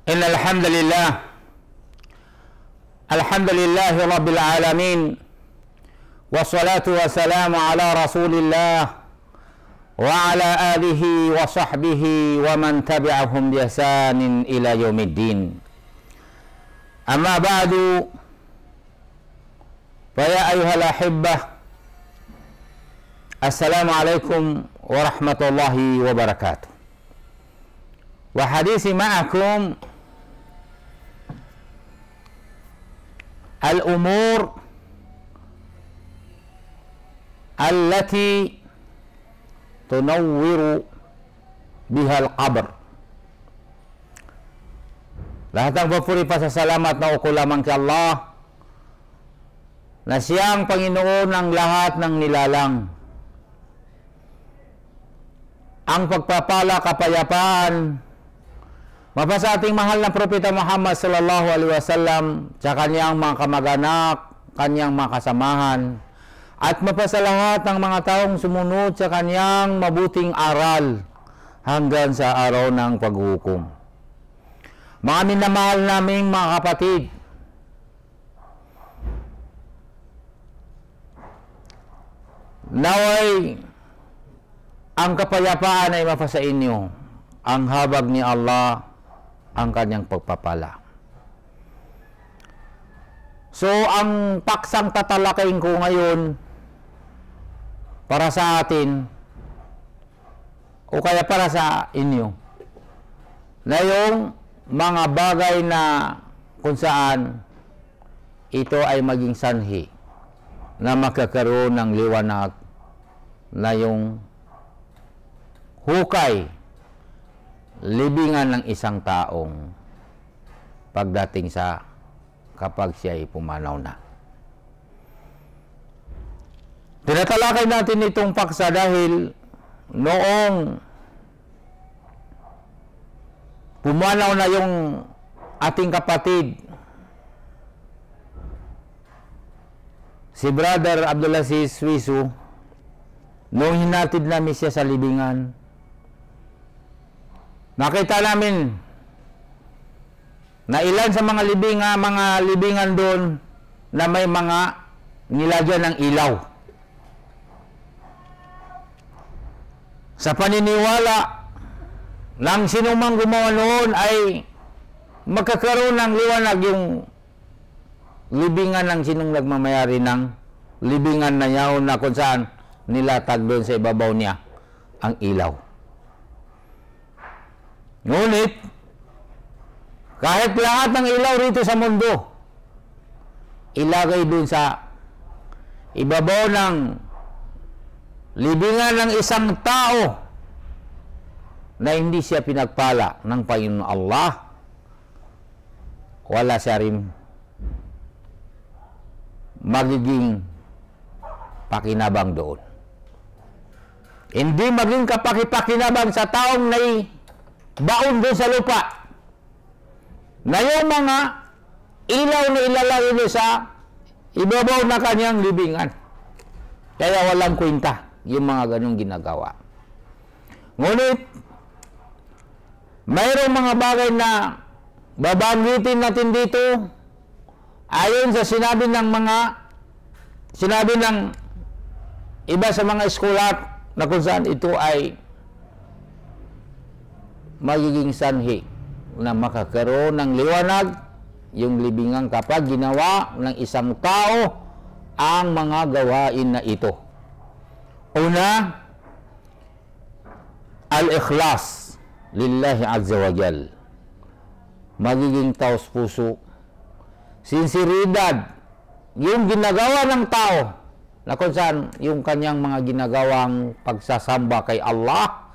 إن الحمد لله رب العالمين والصلاة والسلام على رسول الله وعلى آله وصحبه ومن تبعهم بإحسان إلى يوم الدين. أما بعد فيا أيها الأحبة السلام عليكم ورحمة الله وبركاته. وحديثي معكم الأمور التي تنور بها القبر. Lahat ng papuri pasasalamat na uko lamang kay Allah na siyang Panginoon ng lahat ng nilalang. Ang pagpapala, kapayapaan mapasa ating mahal na Propeta Muhammad sallallahu alaihi wasallam sa kanyang mga kamag-anak, kanyang mga kasamahan, at mapasa lahat ng mga taong sumunod sa kanyang mabuting aral hanggang sa araw ng paghuhukom. Mga minamahal naming mga kapatid, naway ang kapayapaan ay mapasa inyo, ang habag ni Allah ang kanyang pagpapala. So, ang paksang tatalakayin ko ngayon para sa atin o kaya para sa inyo na yung mga bagay na kung saan ito ay maging sanhi na magkakaroon ng liwanag na yung hukay, libingan ng isang taong pagdating sa kapag siya ay pumanaw na. Tinatalakay natin itong paksa dahil noong pumanaw na yung ating kapatid, si Brother Abdulaziz Wisu, noong hinatid namin siya sa libingan, nakita namin na ilan sa mga libingan doon na may mga nilagyan ng ilaw. Sa paniniwala ng sinumang gumawa noon ay magkakaroon ng liwanag yung libingan ng sinong nagmamayari ng libingan na yaon na kung saan nilatag doon sa ibabaw niya ang ilaw. Ngunit, kahit lahat ng ilaw rito sa mundo, ilagay dun sa ibabaw ng libingan ng isang tao na hindi siya pinagpala ng Panginoon Allah, wala siya rin magiging pakinabang doon. Hindi maging kapakipakinabang sa taong baon doon sa lupa na yung mga ilaw na ilalagay niya sa ibabaw na kanyang libingan. Kaya walang kwenta yung mga ganong ginagawa. Ngunit mayroong mga bagay na babanggitin natin dito ayon sa sinabi ng iba sa mga eskulat na kung saan ito ay magiging sanhi na makakaroon ng liwanag yung libingan kapag ginawa ng isang tao ang mga gawain na ito. Una, al-ikhlas lillahi azza wa jal. Magiging taos puso, sinseridad yung ginagawa ng tao na kung saan yung kanyang mga ginagawang pagsasamba kay Allah,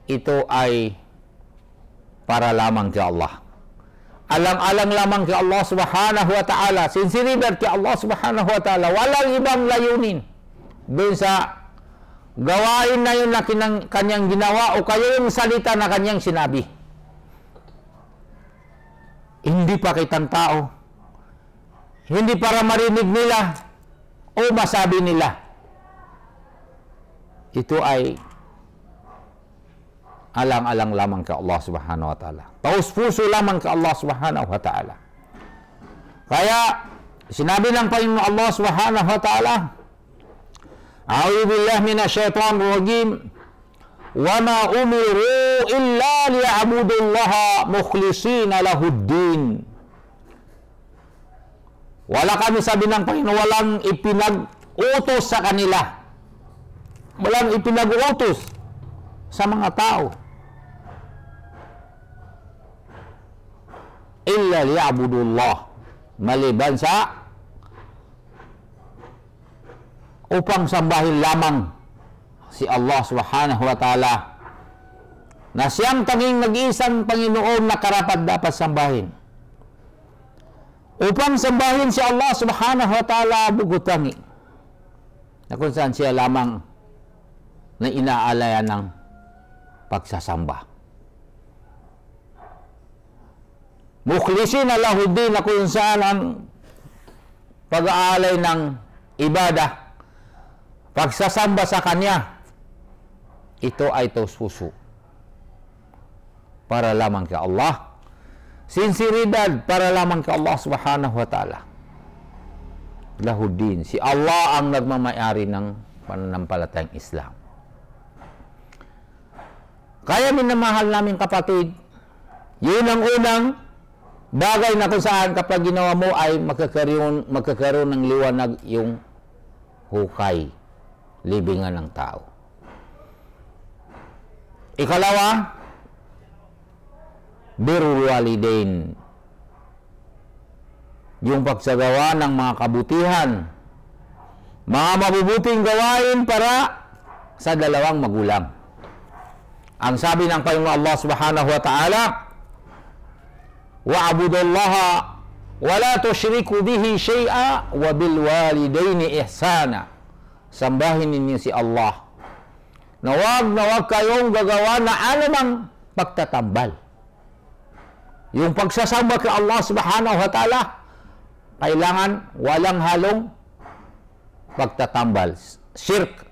ito ay para lamang kay Allah. Alang-alang lamang kay Allah subhanahu wa ta'ala. Sinseridad kay Allah subhanahu wa ta'ala. Walang ibang layunin doon sa gawain na yun na kanyang ginawa o kaya yung salita na kanyang sinabi. Hindi pa kitang tao. Hindi para marinig nila o masabi nila. Ito ay alang-alang lamang kay Allah subhanahu wa ta'ala. Taos puso lamang kay Allah subhanahu wa ta'ala. Kaya, sinabi ng Panginoon Allah subhanahu wa ta'ala, A'udhu billahi minasyaitanir rajim, wa ma umiru illa liya'budullaha mukhlisina lahuddin. Wala kami, sabi ng Panginoon, walang ipinag-utos sa kanila. Walang ipinag-utos sa mga tao. Illa liya'budullah, maliban sa upang sambahin lamang si Allah subhanahu wa ta'ala na siyang tanging nag-iisang Panginoon na karapat dapat sambahin. Upang sambahin si Allah subhanahu wa ta'ala bugutangi na kung saan siya lamang na inaalayan ng pagsasamba. Mukhlisin lahuddin, na kung saan ang pag-aalay ng ibadah, pagsasamba sa Kanya, ito ay taos puso para lamang kay Allah. Sinseridad para lamang kay Allah subhanahu wa ta'ala. Lahuddin, si Allah ang nagmamayari ng pananampalatayang Islam. Kaya minamahal namin kapatid, yun ang unang bagay na kung saan kapag ginawa mo ay magkakaroon ng liwanag yung hukay, libingan ng tao. Ikalawa, birrul walidain, yung pagsagawa ng mga kabutihan, mga mabubuting gawain para sa dalawang magulang. Ang sabi ng Panginoon Allah subhanahu wa ta'ala, wa'budullaha wa la tusyriku bihi syai'a wa bil walidaini ihsana. Sambahin ninyo si Allah na wag kayong gagawa na anumang pagtatambal. Yung pagsasamba kay Allah subhanahu wa ta'ala, kailangan walang halong pagtatambal, shirk,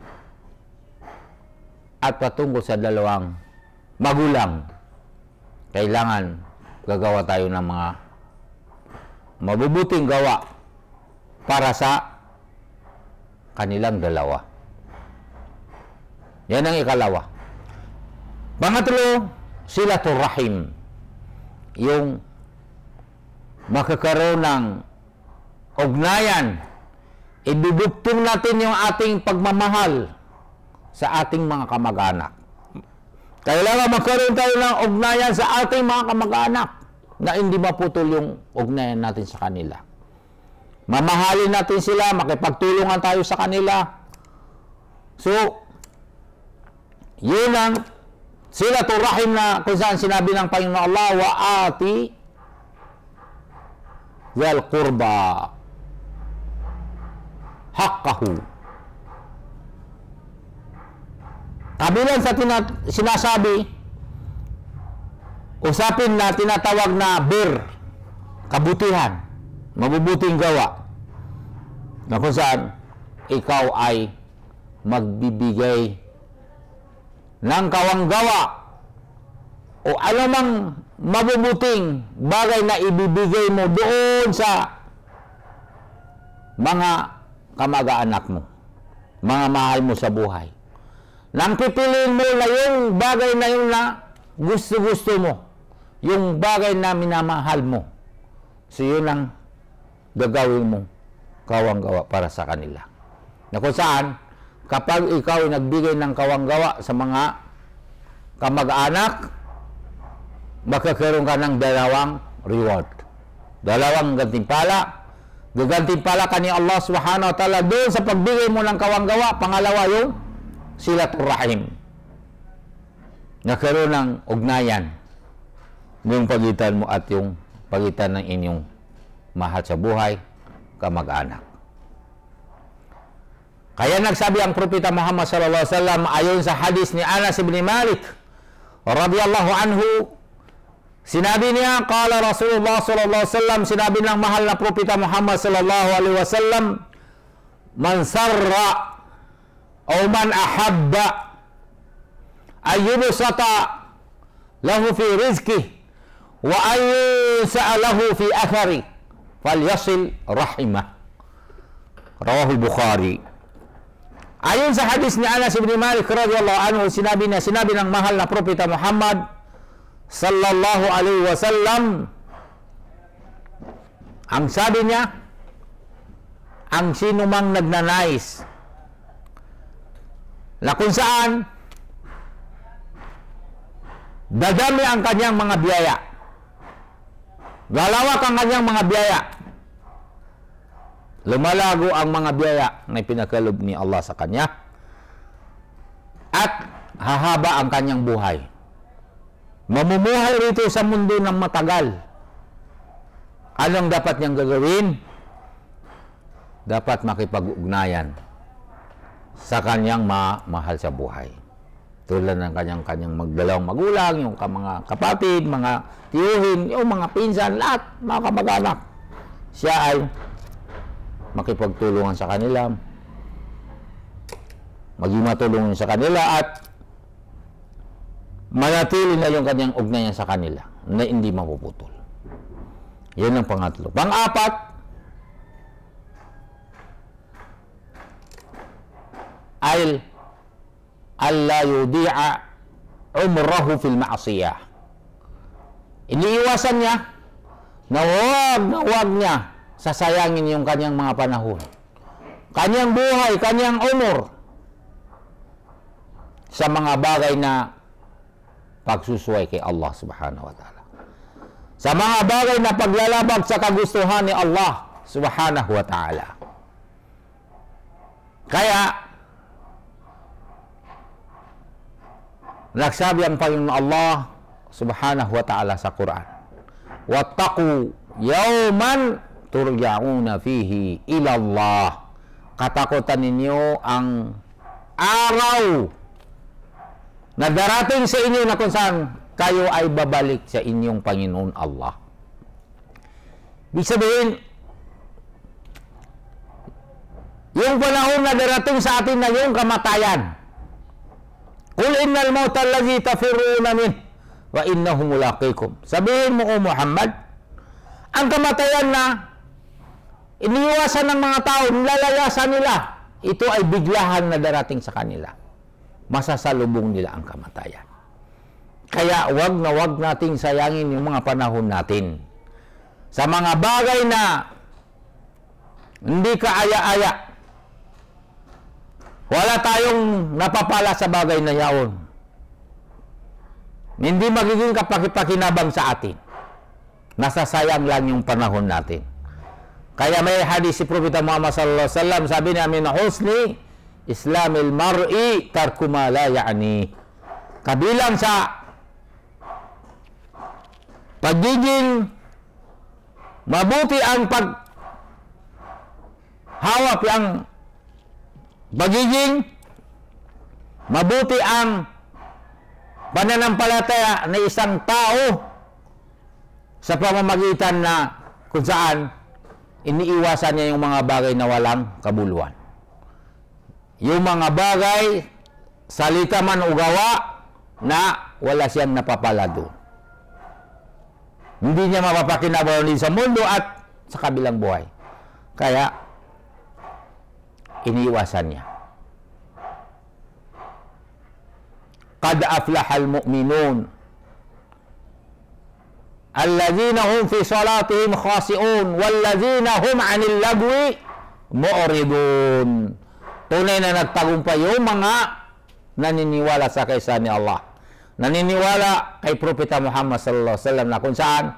at patungkol sa dalawang magulang. Kailangan gagawa tayo ng mga mabubuting gawa para sa kanilang dalawa. Yan ang ikalawa. Pangatlo, silatul rahim, yung makakaroon ng ugnayan, idudugtong natin yung ating pagmamahal sa ating mga kamag-anak. Kailangan magkaroon tayo ng ugnayan sa ating mga kamag-anak na hindi maputol yung ugnayan natin sa kanila. Mamahalin natin sila, makipagtulungan tayo sa kanila. So, yun ang silatul rahim na kung saan sinabi ng Panginoon Allah, wa ati wal qurba haqqahu. Kabilang sa sinasabi, usapin na tinatawag na kabutihan, mabubuting gawa, na kung saan ikaw ay magbibigay ng kawanggawa o anumang mabubuting bagay na ibibigay mo doon sa mga kamag-anak mo, mga mahal mo sa buhay. Nang pipiliin mo na yung bagay na yun na gusto-gusto mo, yung bagay na minamahal mo, so yun ang gagawin mo kawanggawa para sa kanila. Na kung saan, kapag ikaw ay nagbigay ng kawanggawa sa mga kamag-anak, makakaroon ka ng dalawang reward. Dalawang gantimpala. Gagantimpala ka ni Allah subhanahu wa ta'ala doon sa pagbigay mo ng kawanggawa. Pangalawa yung silatul rahim. Nagkaroon ng ugnayan yung pagitan mo at yung pagitan ng inyong mahal sa buhay, kamag-anak. Kaya nagsabi ang Propeta Muhammad sallallahu alaihi wasallam ayon sa hadis ni Anas ibn Malik radhiyallahu anhu, sinabi niya, qala Rasulullah sallallahu alaihi wasallam, sinabi ng mahal na Propeta Muhammad sallallahu alaihi wasallam, man sarra o man ahabba ayyubsata lahu fi rizqih wa an sa'alahu fi athari falyasil rahimah. Rawahul Bukhari. Ayon sa hadis ni Anas ibn Malik radhiyallahu anhu, sinabi ng mahal na propeta Muhammad sallallahu alaihi wasallam, ang sabi niya, ang sino mang nagnanais na kung saan dadami ang kanyang mga biyaya, galawak ang kanyang mga biyaya, lumalago ang mga biyaya na pinakalob ni Allah sa kanya, at hahaba ang kanyang buhay, mamumuhay rito sa mundo ng matagal, anong dapat niyang gagawin? Dapat makipag-ugnayan sa kanyang mahal sa buhay. Tulad ng kanyang magdalawang magulang, yung mga kapatid, mga tiyuhin, yung mga pinsan, lahat, mga kamag-anak. Siya ay makipagtulungan sa kanila, maging matulungan sa kanila, at manatili na yung kanyang ugnayan sa kanila na hindi mapuputol. Yan ang pangatlo. Pang-apat, ay alla yudi'a umrahu fil ma'siyah. Iniiwasan niya na huwag niya sasayangin yung kanyang mga panahon, kanyang buhay, kanyang umur sa mga bagay na pagsusuway kay Allah subhanahu wa ta'ala, sa mga bagay na paglalabag sa kagustuhan ni Allah subhanahu wa ta'ala. Kaya nagsabi ang Panginoon Allah subhanahu wa ta'ala sa Quran, wattaqu yawman turja'una fihi ila Allah. Katakutan ninyo ang araw na darating sa inyo na kung saan kayo ay babalik sa inyong Panginoon Allah. Ibig sabihin, yung panahon na darating sa atin na yung kamatayan. Qul innal mauta allazi tafirruna min wa innahu mulaqikum. Sabihin mo, O Muhammad, ang kamatayan na iniiwasan ng mga tao, nilalayasan nila, ito ay biglahan na darating sa kanila. Masasalubong nila ang kamatayan. Kaya wag nating sayangin yung mga panahon natin sa mga bagay na hindi kaaya-aya. Wala tayong napapala sa bagay na yaon. Hindi magiging kapaki-pakinabang sa atin. Nasasayang lang yung panahon natin. Kaya may hadis si Propeta Muhammad sallallahu alaihi wasallam, sabi niya, min husni islamil mar'i tarku ma la ya'ni. Kabilang sa pagiging mabuti ang paghawak, ang pagiging mabuti ang pananampalataya na isang tao sa pamamagitan na kung saan iniiwasan niya yung mga bagay na walang kabuluhan. Yung mga bagay, salita man o gawa, na wala siyang napapala doon. Hindi niya mapapakinabangan din sa mundo at sa kabilang buhay. Kaya, iniiwasan niya. Qad aflahal mu'minun alladhina hum fi salatihim khasi'un walladhina hum 'anil lagwi mu'ridun. Tunay na nagtagumpay yung mga naniniwala sa kaysa ni Allah, naniniwala kay Propeta Muhammad sallallahu alaihi wasallam, na kung saan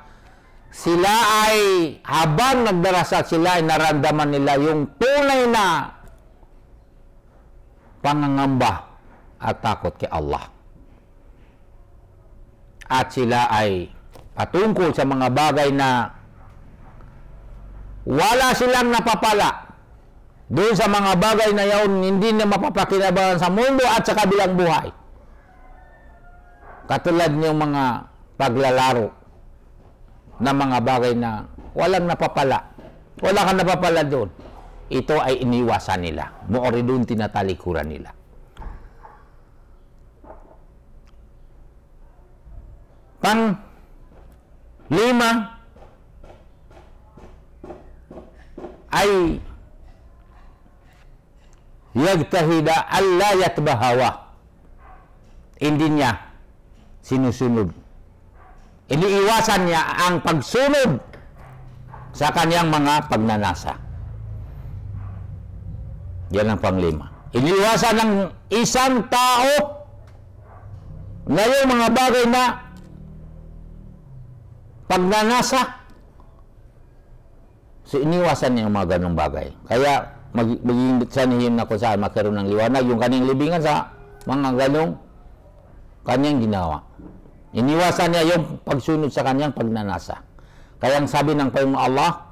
sila ay habang nagdarasal, sila ay naramdaman nila yung tunay na pangangamba at takot kay Allah. At sila ay patungkol sa mga bagay na wala silang napapala. Doon sa mga bagay na yaon, hindi na mapapakinabangan sa mundo at sa kabilang buhay. Katulad niyong mga paglalaro na mga bagay na walang napapala. Wala kang napapala doon. Ito ay iniwasan nila. Mu'ridun, tinatalikuran nila. Pang-5 ay yagtahida alla yatbahawa. Hindi niya sinusunod. Iniiwasan niya ang pagsunod sa kanyang mga pagnanasa. Yan ang pang-5. Iniiwasan ng isang tao na yung mga bagay na pagnanasa. So, iniwasan niya yung mga ganong bagay. Kaya, maging sanihin na kung saan magkaroon ng liwanag yung kanyang libingan sa mga ganong kanyang ginawa. Iniwasan niya yung pagsunod sa kanyang pagnanasa. Kaya ang sabi ng Panginoon Allah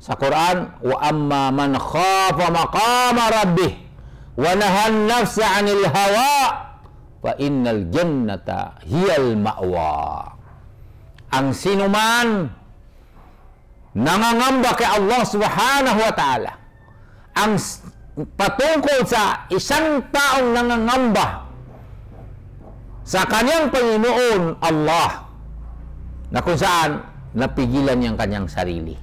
sa Quran, wa amma man khafa maqama rabbih wa nahan nafsa 'anil hawa fa innal jannata hiyal ma'wa. Ang sinuman nangangamba kay Allah Subhanahu wa Ta'ala, ang patungkol sa isang taong nangangamba sa kanyang Panginoon Allah, na kung saan napigilan niyang kanyang sarili.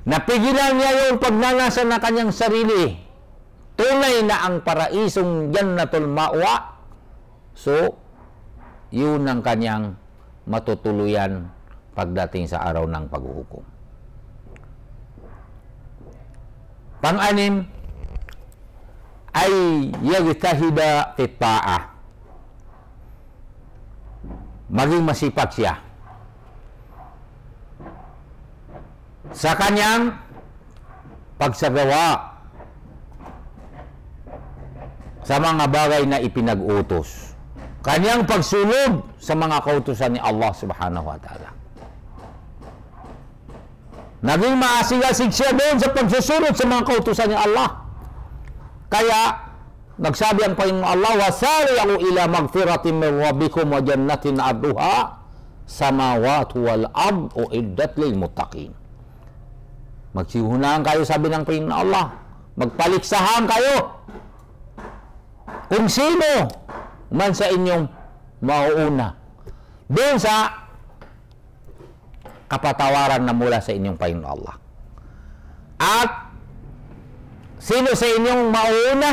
Napigilan niya yung pagnanasa na kanyang sarili. Tunay na ang paraisong Jannatul Ma'wa. So, yun ang kanyang matutuluyan pagdating sa araw ng paghuhukom. Pang-6 ay yagtahida fi ta'ah. Maging masipag siya sa kanyang pagsagawa sa mga bagay na ipinag-utos. Kanyang pagsunod sa mga kautusan ni Allah Subhanahu wa Ta'ala. Naging maasigasig siya doon sa pagsusunod sa mga kautusan ni Allah. Kaya, nagsabi ang Panginoon Allah, wasari'u ila magfiratin min rabbikum wa jannatin arduha samawati wal ard uiddat lil muttaqin. Magsihunahan kayo, sabi ng Panginoon Allah. Magpaliksahan kayo kung sino man sa inyong mauuna doon sa kapatawaran na mula sa inyong Panginoon Allah. At sino sa inyong mauuna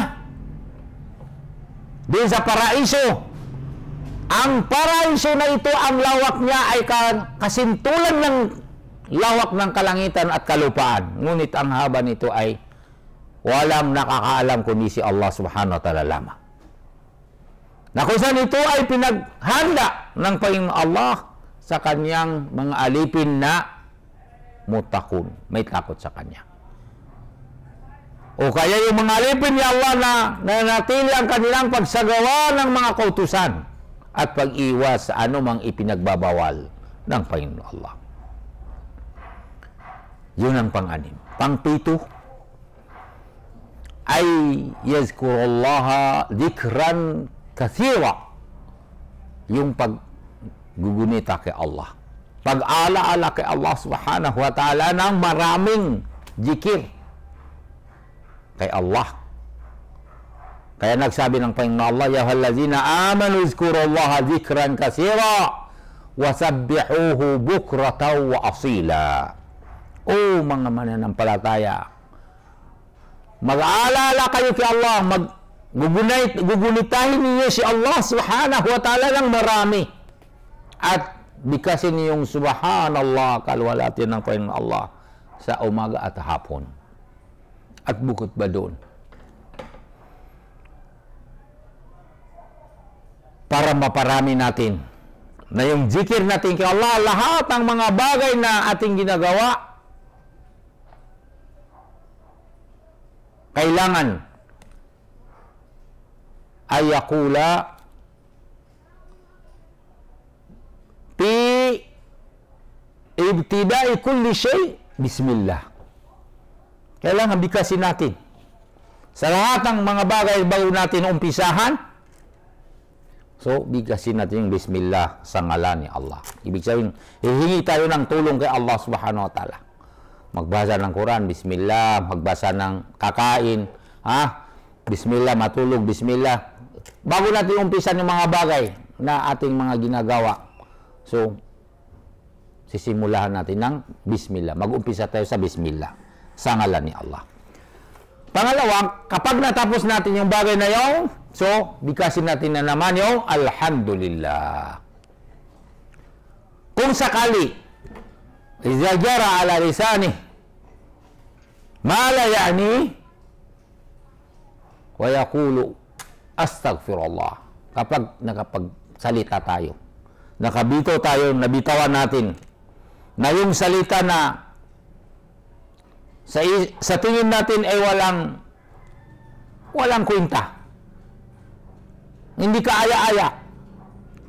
doon sa paraiso. Ang paraiso na ito, ang lawak niya ay kasintulan ng lawak ng kalangitan at kalupaan. Ngunit ang haba nito ay walang nakakaalam kundi si Allah Subhanahu wa Ta'ala lamang. Na kung saan ito ay pinaghanda ng Panginoon Allah sa kanyang mga alipin na mutakun, may takot sa kanya. O kaya yung mga alipin ni Allah na nanatili ang kanilang pagsagawa ng mga kautusan at pag-iwas sa anumang ipinagbabawal ng Panginoon Allah. Yun ang pang-6. Pang-7 ay yazkurullaha dhikran kathira. Yung paggugunita kay Allah. Pag-ala-ala kay Allah Subhanahu wa Ta'ala ng maraming zikir kay Allah. Kaya nagsabi ng Panginoon Allah, ya ayyuhallazina amanu zkurullaha dhikran kathira wasabbihuhu bukratan wa asila. O mga mananampalataya, mag-aalala kayo kay Allah, gugunitahin niyo si Allah Subhanahu wa Ta'ala ng marami. At bigkasin niyong Subhanallah, kalwalati ng Panginoon Allah sa umaga at hapon. At bukod ba doon, para maparami natin na yung zikir natin kay Allah, lahat ng mga bagay na ating ginagawa, kailangan ay yakula fi ibtida'i kulli shay bismillah. Kailangan bigkasin natin sa lahat ng mga bagay bago natin umpisahan. So, bigkasin natin yung bismillah sa ngalan ni Allah. Ibig sabihin, hihingi tayo ng tulong kay Allah Subhanahu wa Ta'ala. Magbasa ng Quran, bismillah. Magbasa ng kakain, bismillah. Matulog, bismillah. Bago natin umpisan yung mga bagay na ating mga ginagawa, So, sisimulahan natin ng Bismillah. Mag-umpisa tayo sa Bismillah. Sa ngalan ni Allah. Pangalawa, kapag natapos natin yung bagay na yun, so, bigkasin natin na naman yung Alhamdulillah. Kung sakali, iza jara ala lisani, ma la ya'ni, wa yaqulu astaghfirullah. Kapag nakapagsalita tayo, nakabito tayo, nabitawan natin, na yung salita na sa tingin natin ay walang kwenta. Hindi ka aya-aya.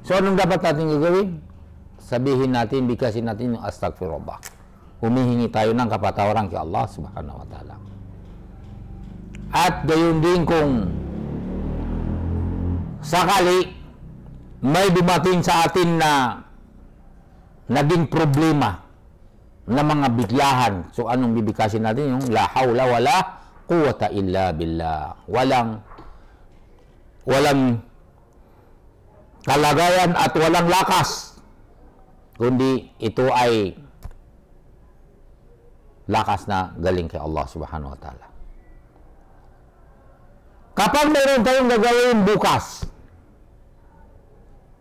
So, anong dapat natin gagawin? Sabihin natin, bigkasin natin yung astaghfirullah. Humihingi tayo ng kapatawaran kay Allah subhanahu wa ta'ala. At gayon din kung sakali may dumating sa atin na naging problema na mga biglahan. So, anong bibigkasin natin? Yung la hawla wala quwwata illa billah. Walang kalagayan at walang lakas, kundi ito ay lakas na galing kay Allah subhanahu wa ta'ala. Kapag mayroon tayong gagawin bukas,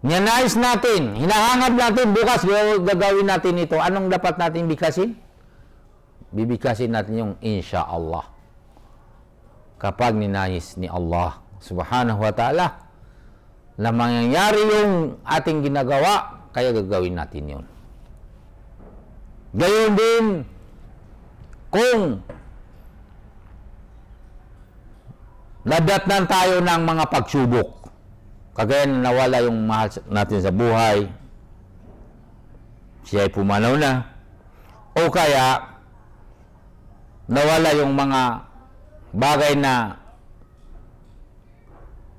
ninais natin, hinahangad natin bukas, gagawin natin ito. Anong dapat natin bigkasin? Bibigkasin natin yung insyaallah. Kapag ninais ni Allah subhanahu wa ta'ala na mangyayari yung ating ginagawa, kaya gagawin natin yun. Gayon din, kung nadatnan tayo ng mga pagsubok, kagaya na nawala yung mahal natin sa buhay, siya ay pumanaw na, o kaya nawala yung mga bagay na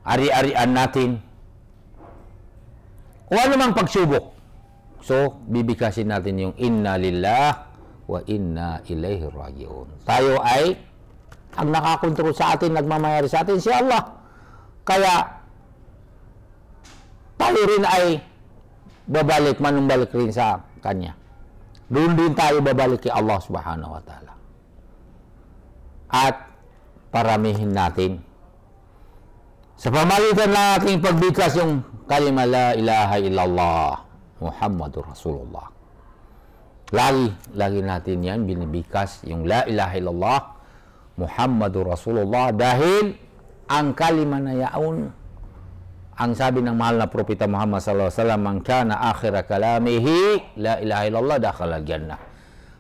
ari-arian natin, o anumang pagsubok, so bibigkasin natin yung inna lillah wa inna ilaihi raji'un. Tayo ay ang nakakontrol sa atin, nagmamayari sa atin si Allah. Kaya tayo rin ay babalik, manumbalik rin sa Kanya. Doon din tayo babalik kay Allah subhanahu wa ta'ala. At paramihin natin sa pamagitan ng ating pagbigkas yung kalima la ilaha illallah Muhammadur Rasulullah. Lagi natin yan binibigkas yung la ilaha illallah Muhammadur Rasulullah, dahil ang kalima na yaon, ang sabi ng mahal na propeta Muhammad sallallahu alaihi wasallam, man kana akhira kalamihi la ilaha illallah dakhala jannah.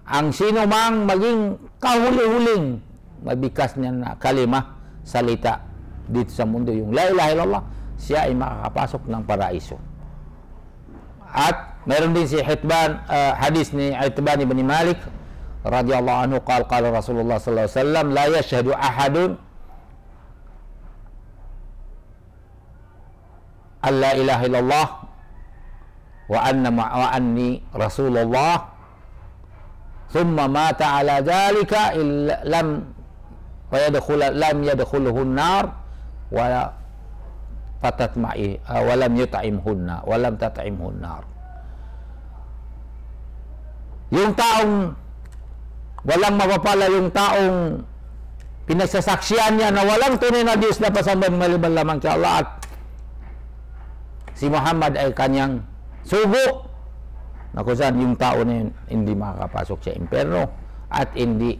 Ang sino mang maging kahuli-huling mabigkas niya na kalima, salita dito sa mundo, yung la ilaha illallah, siya ay makakapasok ng paraiso. At meron din si hadis ni Itban ibn Malik radhiyallahu anhu, qala Rasulullah sallallahu alaihi wasallam, la yashhadu ahadun an la ilaha illallah wa anni Rasulullah thumma mata ala dhalika lam yadkhuluhu an-nar wa fatatma'i wa lam yut'imhunna wa lam tat'imhu an-nar. Yung taong walang mapapala, yung taong pinagsasaksiyan niya na walang tunay na Diyos na pasambahan maliban lamang kay Allah, at si Muhammad ay kanyang sugo, na kung saan yung tao na yun hindi makakapasok sa impyerno at hindi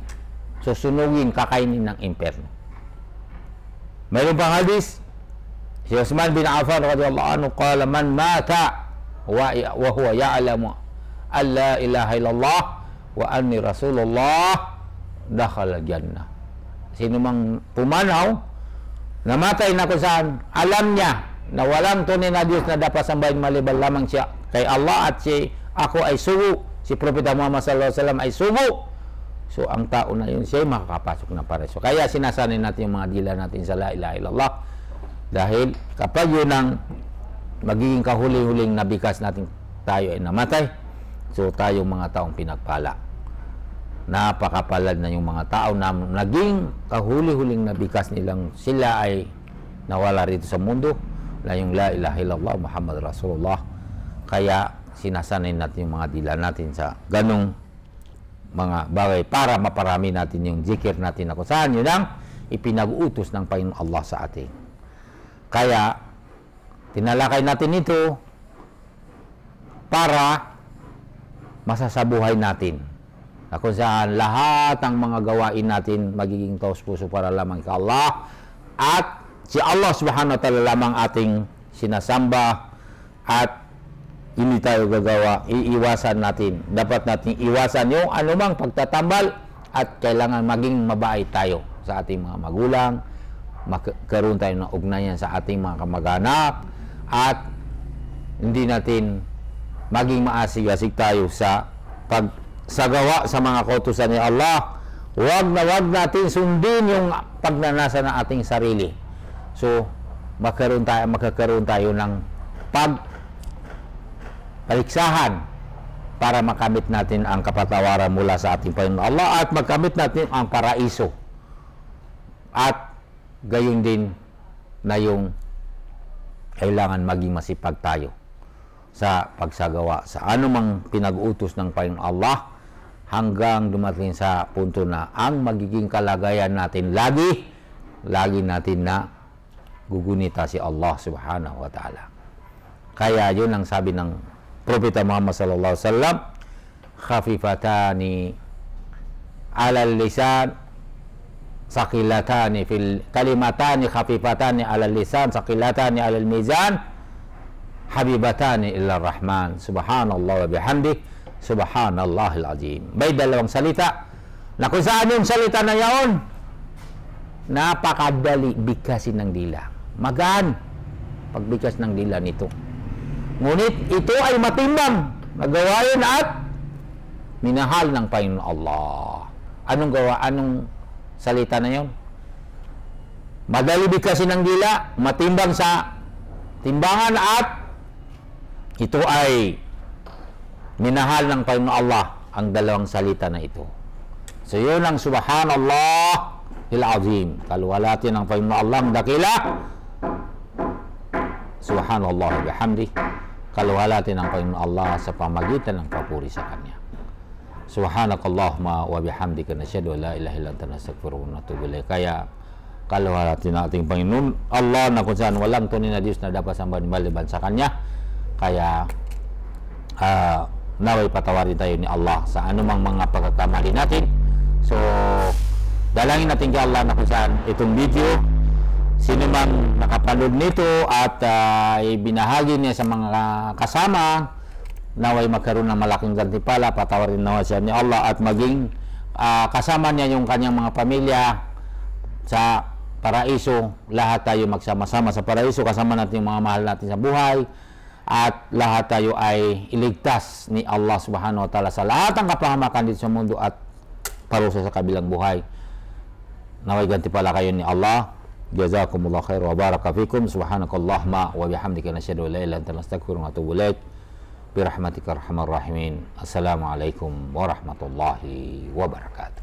susunugin, kakainin ng impyerno. Mayroon pang hadis, si Uthman bin Affan radhiyallahu anhu, qala man mata wa huwa ya'lamu an la ilaha illallah wa anni Rasulullah dakhala jannah. Sino mang pumanaw, namatay na kung saan alam niya na walang tunay na Diyos na dapat sambahin maliban lamang siya kay Allah, at ako ay sugo, si Propeta Muhammad sallallahu alaihi wasallam ay sugo, so ang tao na yun, siya ay makakapasok ng paraiso. Kaya sinasanay natin yung mga dila natin sa la ilaha illallah, dahil kapag yun ang magiging kahuli-huling nabikas natin, tayo ay namatay, so tayong mga taong pinagpala. Napakapalad na yung mga tao na naging kahuli-huling nabikas nilang sila ay nawala rito sa mundo, na yung la ilaha illallah Muhammad Rasulullah. Kaya sinasanay natin yung mga dila natin sa ganong mga bagay para maparami natin yung zikir natin na kung saan yun ang ipinag-utos ng Panginoon Allah sa atin. Kaya, tinalakay natin ito para masasabuhay natin na kung saan lahat ng mga gawain natin magiging taos puso para lamang kay Allah at si Allah subhanahu wa ta'ala lamang ating sinasamba at hindi tayo gagawa, iiwasan natin. Dapat natin iwasan yung anumang pagtatambal at kailangan maging mabait tayo sa ating mga magulang, magkaroon tayo ng ugnayan sa ating mga kamag-anak at hindi natin maging maasig-asig tayo sa pagsagawa sa mga kautusan ni Allah. Wag natin sundin yung pagnanasa ng ating sarili. So, magkakaroon tayo ng paliksahan para makamit natin ang kapatawaran mula sa ating Panginoon Allah at makamit natin ang paraiso. At gayon din na yung kailangan maging masipag tayo sa pagsagawa sa anumang pinag-utos ng Panginoon Allah hanggang dumating sa punto na ang magiging kalagayan natin lagi natin na gugunita si Allah subhanahu wa ta'ala. Kaya yun ang sabi ng Propeta Muhammad sallallahu alaihi wasallam, khafifatani alal lisan saqilatani fil kalimatani khafifatani alal lisan saqilatani alal mizan habibatani ila rahman subhanallah wa bihamdi subhanallahil azim. May dalawang salita na kung saan yung salita na yaon napakadali bigkasin ng dila, magaan pagbigkas ng dila nito, ngunit ito ay matimbang na gawain at minahal ng Panginoon Allah. Anong salita na yon? Madali bigkasin ng dila, matimbang sa timbangan at ito ay minahal ng Panginoon Allah. Ang dalawang salita na ito. So yun ang subhanallah il-azim, kaluwalhati ng Panginoon Allah ang dakila, subhanallah bihamdi, kaluwalhati ng Panginoon Allah sa pamagitan ng papuri sa Kanya. Subhanakallahumma wa bihamdika nasyhadu an la ilaha illa anta nastaghfiruka wa natubu ilaik. Kaya kaluwalhati ng ating Panginoon Allah na kung saan walang tunay na Diyos na dapat sambahin maliban sa Kanya. Kaya naway patawarin tayo ni Allah sa anumang mga pagkakamali natin. So dalangin natin kay Allah na kung saan itong video, sino man nakapanood nito at ibinahagi niya sa mga kasama, naway magkaroon ng malaking gantimpala, patawarin nawa siya ni Allah at maging kasama niya yung kanyang mga pamilya sa paraiso. Lahat tayo magsama-sama sa paraiso, kasama natin yung mga mahal natin sa buhay at lahat tayo ay iligtas ni Allah subhanahu wa ta'ala sa lahat ng kapahamakan dito sa mundo at parusa sa kabilang buhay. Naway gantimpala kayo ni Allah. Jazakumullah khair wa baraka fikum. Subhanakallahumma wa bihamdika nasyhadu an la ilaha illa anta nastaghfiruka wa natubu ilaik. Birahmatika arhamar rahimin. Assalamualaikum warahmatullahi wabarakatuh.